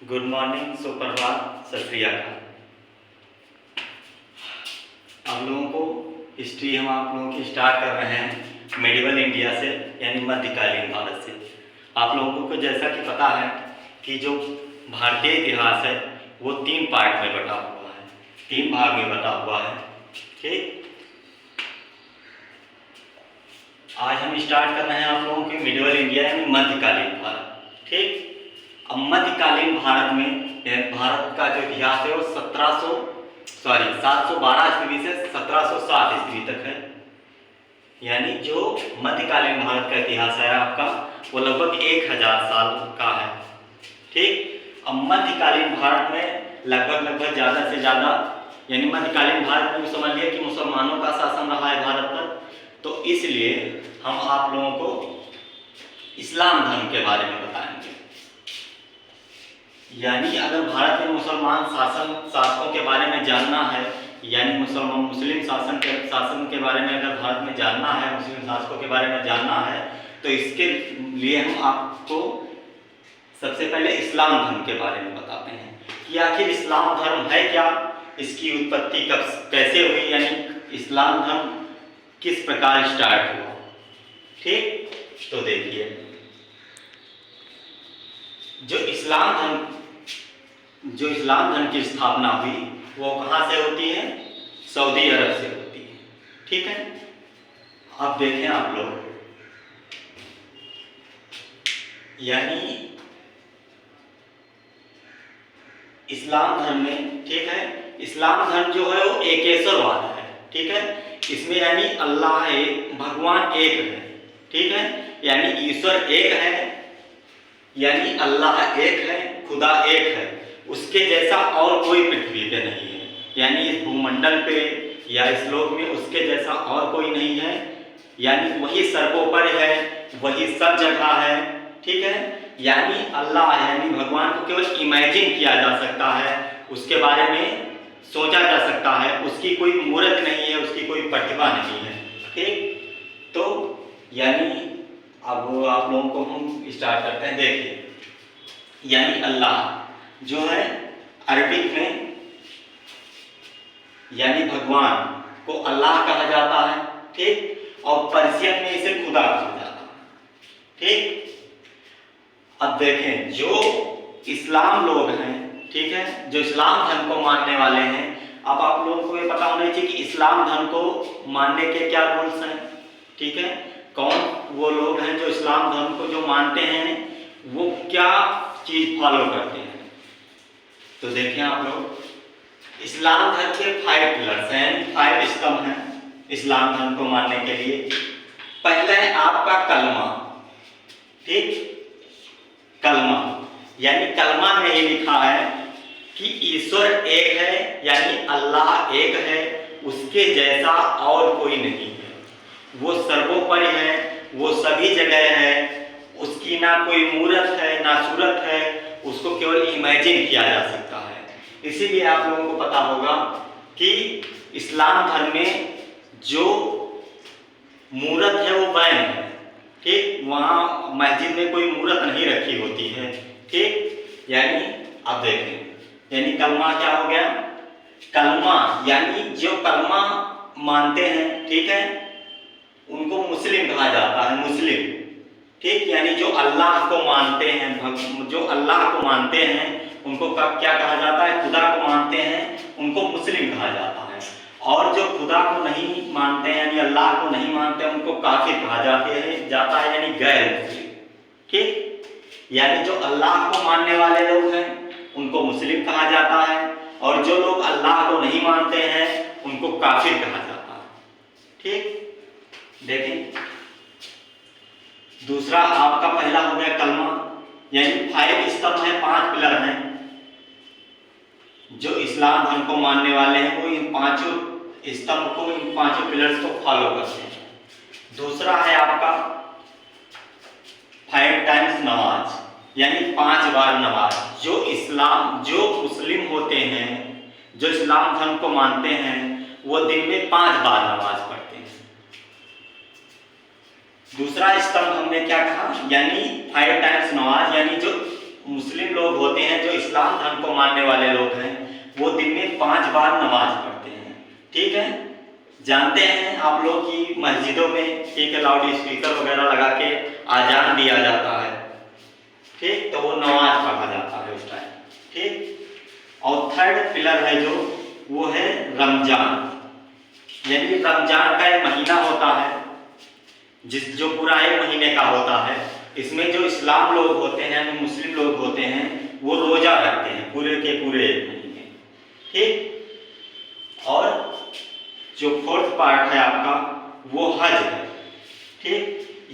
Good morning, सुप्रभात, सत श्री अकाल। आप लोगों को हिस्ट्री हम आप लोगों की स्टार्ट कर रहे हैं मेडिवल इंडिया से, यानी मध्यकालीन भारत से। आप लोगों को जैसा कि पता है कि जो भारतीय इतिहास है वो 3 पार्ट में बटा हुआ है, 3 भाग में बटा हुआ है। ठीक, आज हम स्टार्ट कर रहे हैं आप लोगों के मेडिवल इंडिया यानी मध्यकालीन भारत। ठीक, अब मध्यकालीन भारत में भारत का जो इतिहास है वो 712 ईस्वी से 1707 ईस्वी तक है। यानी जो मध्यकालीन भारत का इतिहास है आपका वो लगभग 1000 साल का है। ठीक, अब मध्यकालीन भारत में लगभग ज़्यादा से ज़्यादा, यानी मध्यकालीन भारत में भी समझ लिया कि मुसलमानों का शासन रहा है भारत पर, तो इसलिए हम आप लोगों को इस्लाम धर्म के बारे में बताएंगे। यानी अगर भारत में मुसलमान शासकों के बारे में जानना है, यानी मुस्लिम शासन के बारे में अगर भारत में जानना है, मुस्लिम शासकों के बारे में जानना है, तो इसके लिए हम आपको सबसे पहले इस्लाम धर्म के बारे में बताते हैं कि आखिर इस्लाम धर्म है क्या, इसकी उत्पत्ति कब कैसे हुई, यानी इस्लाम धर्म किस प्रकार स्टार्ट हुआ। ठीक, तो देखिए, जो इस्लाम धर्म की स्थापना हुई वो कहाँ से होती है? सऊदी अरब से होती है। ठीक है, अब देखें आप लोग, यानी इस्लाम धर्म में, ठीक है, इस्लाम धर्म जो है वो एकेश्वरवाद है। ठीक है, इसमें यानी अल्लाह एक, भगवान एक है। ठीक है, यानी ईश्वर एक है, यानी अल्लाह एक है, खुदा एक है, उसके जैसा और कोई पृथ्वी पे नहीं है, यानी इस भूमंडल पे या इस लोक में उसके जैसा और कोई नहीं है, यानी वही सर्वोपरि है, वही सब जगह है। ठीक है, यानी अल्लाह यानी भगवान को केवल इमेजिन किया जा सकता है, उसके बारे में सोचा जा सकता है, उसकी कोई मूर्त नहीं है, उसकी कोई प्रतिभा नहीं है। ठीक, तो यानी अब आप लोगों को हम स्टार्ट करते हैं। देखिए, यानी अल्लाह जो है अरबिक में, यानी भगवान को अल्लाह कहा जाता है। ठीक, और पर्शियन में इसे खुदा कहा जाता है। ठीक, अब देखें, जो इस्लाम लोग हैं, ठीक है, जो इस्लाम धर्म को मानने वाले हैं, अब आप लोगों को ये पता होना चाहिए कि इस्लाम धर्म को मानने के क्या रूल्स हैं। ठीक है, कौन वो लोग हैं जो इस्लाम धर्म को जो मानते हैं वो क्या चीज फॉलो करते हैं। तो देखिए आप लोग, इस्लाम धर्म के 5 पिलर्स हैं, 5 स्तंभ हैं इस्लाम धर्म को मानने के लिए। पहला है आपका कलमा। ठीक, कलमा यानी कलमा में ही लिखा है कि ईश्वर एक है, यानी अल्लाह एक है, उसके जैसा और कोई नहीं है, वो सर्वोपरि है, वो सभी जगह है, उसकी ना कोई मूर्त है ना सूरत है, उसको केवल इमेजिन किया जा सकता है। इसीलिए आप लोगों को पता होगा कि इस्लाम धर्म में जो मूर्त है वो बैन है। ठीक, वहाँ मस्जिद में कोई मूर्त नहीं रखी होती है। ठीक, यानी आप देखें, यानी कलमा क्या हो गया? कलमा यानी जो कलमा मानते हैं, ठीक है, उनको मुस्लिम कहा जाता है, मुस्लिम। ठीक, यानी जो अल्लाह को मानते हैं, जो अल्लाह को मानते हैं उनको क्या कहा जाता है? खुदा को मानते हैं उनको मुस्लिम कहा जाता है। और जो खुदा को नहीं मानते हैं, यानी अल्लाह को नहीं मानते, उनको काफिर कहा जाता है, यानी गैर मुस्लिम। ठीक, यानी जो अल्लाह को मानने वाले लोग हैं उनको मुस्लिम कहा जाता है, और जो लोग अल्लाह को नहीं मानते हैं उनको काफिर कहा जाता है। ठीक, देखें, दूसरा आपका पहला हो गया कलमा, यानी 5 स्तंभ है, 5 पिलर हैं। जो इस्लाम धर्म को मानने वाले हैं वो इन 5 स्तंभ को, इन 5 पिलर्स को फॉलो करते हैं। दूसरा है आपका 5 टाइम्स नमाज, यानी 5 बार नमाज। जो मुस्लिम होते हैं, जो इस्लाम धर्म को मानते हैं, वो दिन में 5 बार नमाज पढ़ते हैं। दूसरा स्तंभ हमने क्या कहा? यानी 5 टाइम्स नमाज, यानी जो मुस्लिम लोग होते हैं, जो इस्लाम धर्म को मानने वाले लोग हैं, वो दिन में 5 बार नमाज पढ़ते हैं। ठीक है, जानते हैं आप लोग कि मस्जिदों में ठीक है लाउड स्पीकर वगैरह लगा के आजान दिया जाता है। ठीक, तो वो नमाज पढ़ा जाता है उस टाइम। ठीक, और थर्ड पिलर है जो, वो है रमजान। यानी रमजान का एक महीना होता है, जो पूरा एक महीने का होता है। इसमें जो इस्लाम लोग होते हैं, जो मुस्लिम लोग होते हैं, वो रोजा रखते हैं पूरे के पूरे एक महीने। ठीक, और जो फोर्थ पार्ट है आपका, वो हज है। ठीक,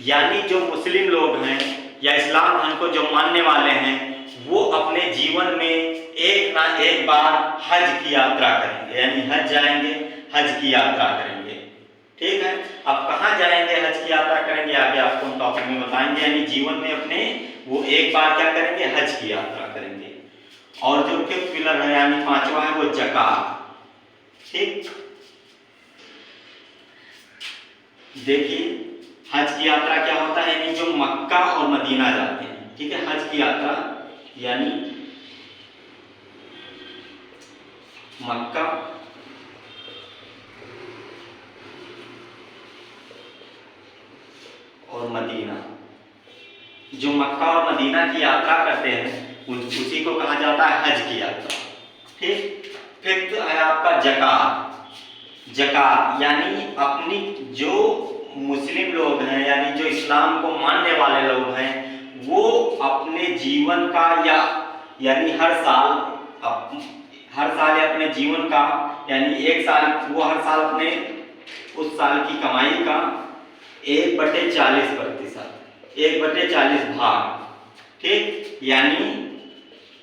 यानी जो मुस्लिम लोग हैं या इस्लाम धर्म को जो मानने वाले हैं, वो अपने जीवन में एक ना एक बार हज की यात्रा करेंगे, यानी हज जाएंगे, हज की यात्रा करेंगे। ठीक है, अब कहाँ जाएंगे, हज की यात्रा करेंगे, आगे आपको टॉपिक में बताएंगे। यानी जीवन में अपने वो एक बार क्या करेंगे, हज की यात्रा करेंगे। और जो फिफ्थ पिलर है यानी पांचवा है, वो ज़कात। ठीक, देखिए हज की यात्रा क्या होता है, यानी जो मक्का और मदीना जाते हैं। ठीक है, हज की यात्रा यानी मक्का और मदीना, जो मक्का और मदीना की यात्रा करते हैं उसी को कहा जाता है हज की यात्रा। ठीक, फिर है आपका ज़कात। ज़कात यानी अपनी जो मुस्लिम लोग हैं, यानी जो इस्लाम को मानने वाले लोग हैं, वो अपने जीवन का यानी हर साल अपने जीवन का, यानी एक साल, वो हर साल अपने उस साल की कमाई का 1/40%, 1/40 भाग, ठीक, यानी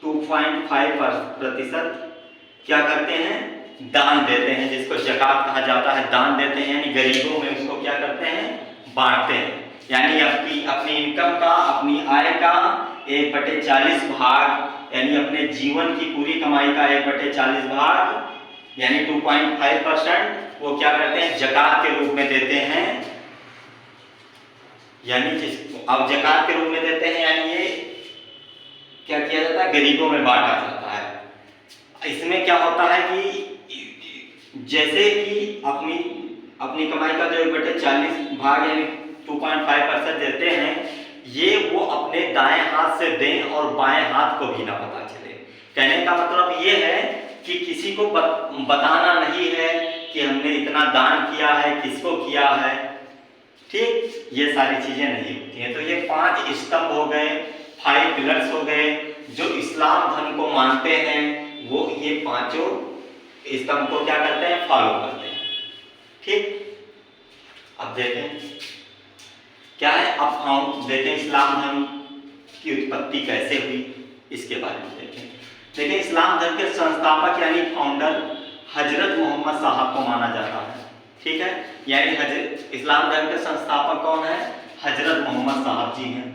2.5% क्या करते हैं, दान देते हैं, जिसको ज़कात कहा जाता है। दान देते हैं यानी गरीबों में उसको क्या करते हैं, बांटते हैं। यानी अपनी इनकम का, अपनी आय का 1/40 भाग, यानी अपने जीवन की पूरी कमाई का 1/40 भाग यानी 2.5% वो क्या करते हैं, ज़कात के रूप में देते हैं। यानी अब ज़कात के रूप में देते हैं, यानी ये क्या किया जाता है, गरीबों में बांटा जाता है। इसमें क्या होता है कि जैसे कि अपनी कमाई का जो 1/40 भाग यानी 2.5% देते हैं, ये वो अपने दाएं हाथ से दें और बाएं हाथ को भी ना पता चले। कहने का मतलब ये है कि किसी को बताना नहीं है कि हमने इतना दान किया है, किसको किया है। ठीक, ये सारी चीजें नहीं होती हैं। तो ये 5 स्तंभ हो गए, 5 पिलर्स हो गए, जो इस्लाम धर्म को मानते हैं वो ये 5 स्तंभ को क्या करते हैं, फॉलो करते हैं। ठीक, अब देखें क्या है, अब हम देखें इस्लाम धर्म की उत्पत्ति कैसे हुई, इसके बारे में देखें। देखिए इस्लाम धर्म के संस्थापक यानी फाउंडर हजरत मोहम्मद साहब को माना जाता है। ठीक है, यानी इस्लाम धर्म के संस्थापक कौन है, हजरत मोहम्मद साहब जी हैं।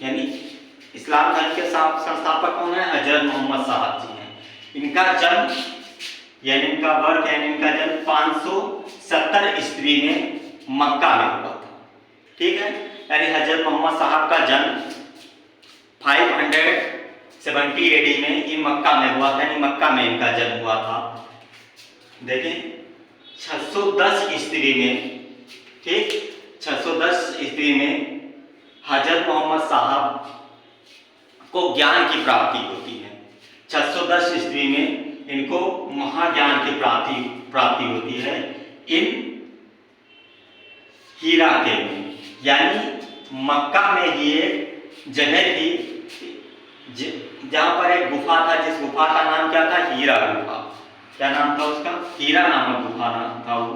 यानी इस्लाम धर्म के संस्थापक कौन है, हजरत मोहम्मद साहब जी हैं। इनका जन्म यानी इनका बर्थ यानी इनका जन्म 570 ईस्वी में मक्का में हुआ था। ठीक है, यानी हजरत मोहम्मद साहब का जन्म 570 AD में इन मक्का में हुआ था, यानी मक्का में इनका जन्म हुआ था। देखें 610 ईस्वी में, ठीक, 610 ईस्वी में हजरत मोहम्मद साहब को ज्ञान की प्राप्ति होती है। 610 ईस्वी में इनको महाज्ञान की प्राप्ति होती है इन हीरा के में, यानी मक्का में ही एक जगह थी जहां पर एक गुफा था, जिस गुफा का नाम क्या था, हीरा गुफा। क्या नाम था उसका, हीरा नामक गुफा नाम था वो।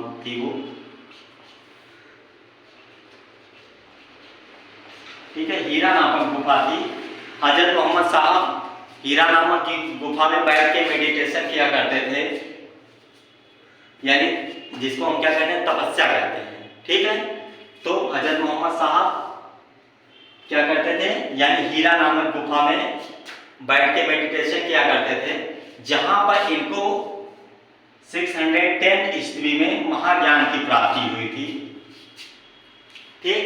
ठीक है, हीरा नामक गुफा थी। हजरत मोहम्मद साहब हीरा नामक की गुफा में बैठ के मेडिटेशन किया करते थे, यानी जिसको हम क्या कहते हैं, तपस्या कहते हैं। ठीक है, तो हजरत मोहम्मद साहब क्या करते थे, यानी हीरा नामक गुफा में बैठ के मेडिटेशन किया करते थे। जहां पर इनको 610 ईस्वी में महाज्ञान की प्राप्ति हुई थी। ठीक,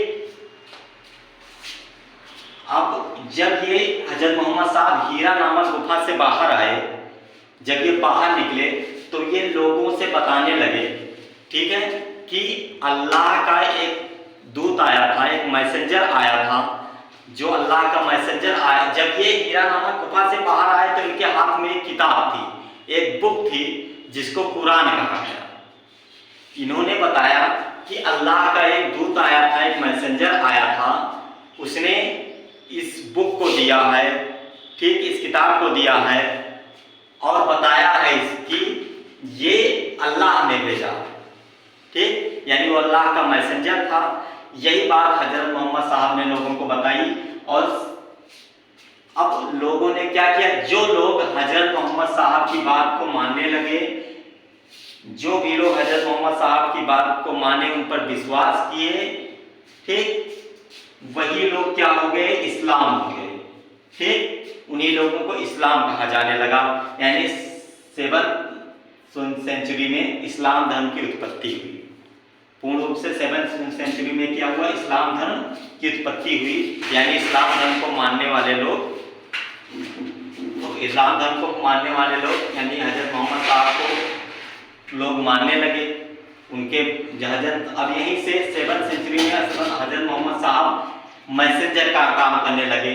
अब जब ये हजरत मोहम्मद साहब हीरा नामक गुफा से बाहर आए, जब ये बाहर निकले तो ये लोगों से बताने लगे, ठीक है, कि अल्लाह का एक दूत आया था, एक मैसेंजर आया था, जो अल्लाह का मैसेंजर आया। जब ये हीरा नामक गुफा से बाहर आए तो इनके हाथ में एक किताब थी, एक बुक थी, जिसको कुरान कहा गया। इन्होंने बताया कि अल्लाह का एक दूत आया था, एक मैसेंजर आया था, उसने इस बुक को दिया है, ठीक, इस किताब को दिया है और बताया है कि ये अल्लाह ने भेजा, ठीक, यानी वो अल्लाह का मैसेंजर था। यही बात हजरत मोहम्मद साहब ने लोगों को बताई और अब लोगों ने क्या किया, जो लोग हजरत मोहम्मद साहब की बात को मानने लगे, जो भी लोग हजरत मोहम्मद साहब की बात को माने, उन पर विश्वास किए, ठीक, वही लोग क्या हो गए, इस्लाम हो गए। ठीक, उन्हीं लोगों को इस्लाम कहा जाने लगा। यानी 7th सेंचुरी में इस्लाम धर्म की उत्पत्ति हुई। पूर्ण रूप से 7th सेंचुरी में क्या हुआ, इस्लाम धर्म की उत्पत्ति हुई। यानी इस्लाम धर्म को मानने वाले लोग, तो इस्लाम धर्म को मानने वाले लोग यानी हजरत मोहम्मद साहब को लोग मानने लगे। उनके हजरत अब यहीं से 7th सेंचुरी में हजरत मोहम्मद साहब मैसेंजर का काम करने लगे,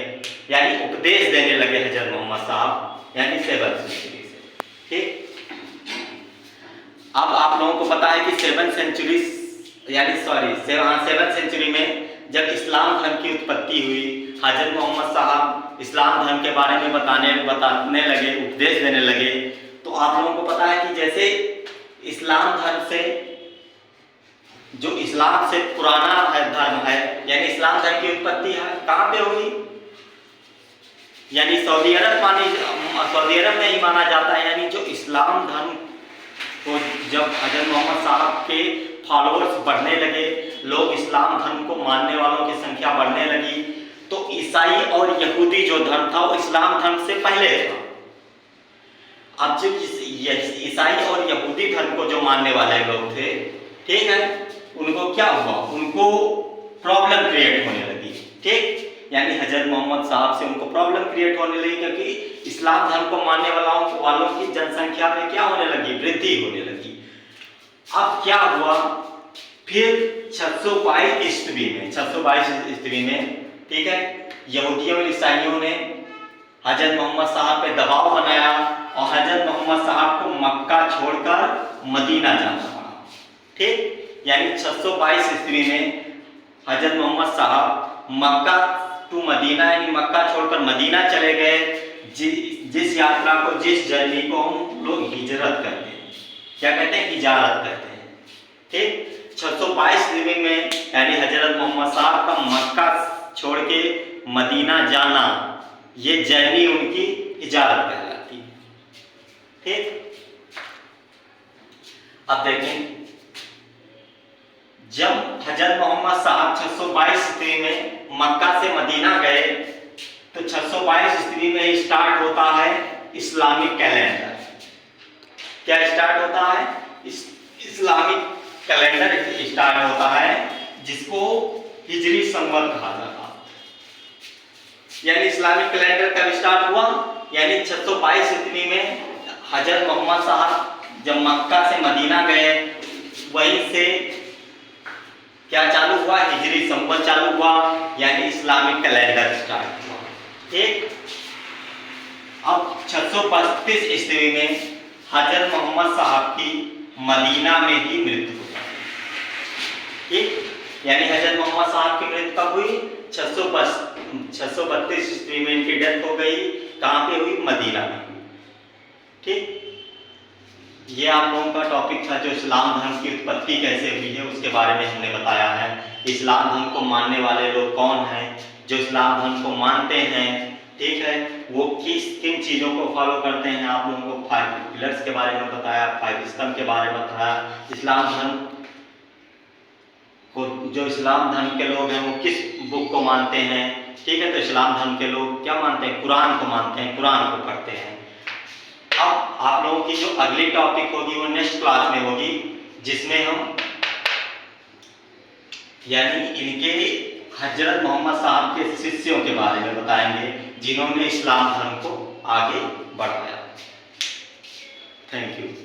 यानी उपदेश देने लगे हजरत मोहम्मद साहब, यानी 7th सेंचुरी से। ठीक, अब आप लोगों को पता है कि 7th सेंचुरी यानी 7th सेंचुरी में जब इस्लाम धर्म की उत्पत्ति हुई, हजरत मोहम्मद साहब इस्लाम धर्म के बारे में बताने लगे, उपदेश देने लगे, तो आप लोगों को पता है कि जैसे इस्लाम धर्म से, जो इस्लाम से पुराना है धर्म है, यानी इस्लाम धर्म की उत्पत्ति है कहाँ पे हुई, यानी सऊदी अरब में ही माना जाता है। यानी जो इस्लाम धर्म को जब हजरत मोहम्मद साहब के फॉलोअर्स बढ़ने लगे, लोग इस्लाम धर्म को मानने वालों की संख्या बढ़ने लगी, तो ईसाई और यहूदी जो धर्म था वो इस्लाम धर्म से पहले था। अब जो ईसाई और यहूदी धर्म को जो मानने वाले लोग थे, ठीक है, उनको क्या हुआ, उनको प्रॉब्लम क्रिएट होने लगी। ठीक, यानी हजरत मोहम्मद साहब से उनको प्रॉब्लम क्रिएट होने लगी, क्योंकि इस्लाम धर्म को मानने वालों की जनसंख्या में क्या होने लगी, वृद्धि होने लगी। अब क्या हुआ, फिर 622 ईस्वी में, ठीक है, यहूदियों और ईसाइयों ने हजरत मोहम्मद साहब पे दबाव बनाया और हजरत मोहम्मद साहब को मक्का छोड़कर मदीना जाना पड़ा। ठीक, यानी 622 ईस्वी में हजरत मोहम्मद साहब मक्का टू मदीना, यानी मक्का छोड़कर मदीना चले गए। जिस यात्रा को, जिस जर्नी को हम लोग हिजरत करते हैं, क्या कहते हैं, हिजारत करते हैं। ठीक, 622 ईस्वी में यानी हजरत मोहम्मद साहब का मक्का छोड़ के मदीना जाना, ये जर्नी उनकी हिजारत कहलाती है। ठीक, अब देखें, जब हजरत मोहम्मद साहब 622 ईस्वी में मक्का से मदीना गए, तो 622 ईस्वी में स्टार्ट होता है इस्लामिक कैलेंडर। क्या स्टार्ट होता है, इस्लामिक कैलेंडर स्टार्ट होता है, जिसको हिजरी संवत कहा जाता है। यानी इस्लामिक कैलेंडर कब स्टार्ट हुआ, यानी 622 ईस्वी में हजरत मोहम्मद साहब जब मक्का से मदीना गए, वहीं से क्या चालू हुआ, हिजरी संवत चालू हुआ, यानी इस्लामिक कैलेंडर स्टार्ट हुआ। ठीक, अब 635 ईस्वी में हजरत मोहम्मद साहब की मदीना में ही मृत्यु हो गई। ठीक, यानी हजरत मोहम्मद साहब की मृत्यु कब हुई, 632 ईस्वी में इनकी डेथ हो गई। कहाँ पे हुई, मदीना में। ठीक, ये आप लोगों का टॉपिक था, जो इस्लाम धर्म की उत्पत्ति कैसे हुई है उसके बारे में हमने बताया है। इस्लाम धर्म को मानने वाले लोग कौन हैं, जो इस्लाम धर्म को मानते हैं, ठीक है, वो किन चीज़ों को फॉलो करते हैं। आप लोगों को 5 पिलर्स के बारे में बताया, 5 स्तंभ के बारे में बताया। इस्लाम धर्म को, जो इस्लाम धर्म के लोग हैं वो किस बुक को मानते हैं, ठीक है, तो इस्लाम धर्म के लोग क्या मानते हैं, कुरान को मानते हैं, कुरान को पढ़ते हैं। अब आप लोगों की जो अगली टॉपिक होगी वो नेक्स्ट क्लास में होगी, जिसमें हम यानी इनके हजरत मोहम्मद साहब के शिष्यों के बारे में बताएंगे, जिन्होंने इस्लाम धर्म को आगे बढ़ाया। Thank you.